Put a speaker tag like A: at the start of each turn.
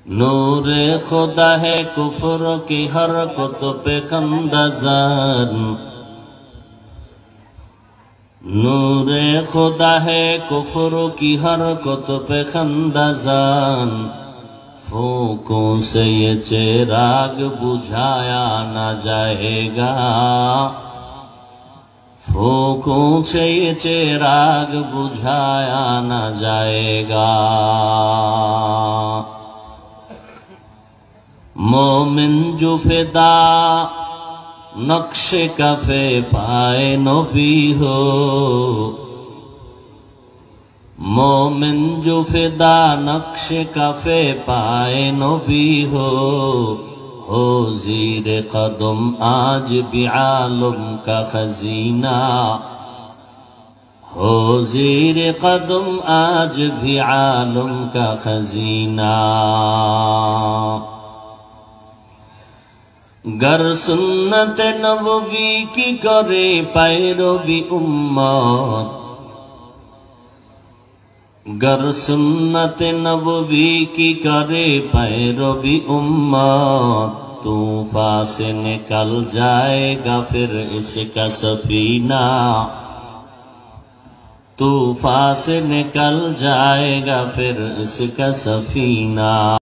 A: नूरे खुदा है कुफर की हरकत पे कंदजान। नूरे खुदा है कुफर की हरकत पे कंदजान। फूकों से ये चिराग बुझाया न जाएगा। फूकों से ये चिराग बुझाया न जाएगा। मोमिन जो फिदा नक्शे कफे पाए नबी हो। मोमिन जो फिदा नक्शे कफे पाए नबी हो ज़ीर कदम आज भी आलम का खजीना। हो ज़ीर कदम आज भी आलम का खजीना। गर सुन्नत नबवी की करे पैरवी उम्मत। गर सुन्नत नबवी की करे पैरवी उम्मत। तूफान से निकल जाएगा फिर इसका सफीना। तूफान से निकल जाएगा फिर इसका सफीना।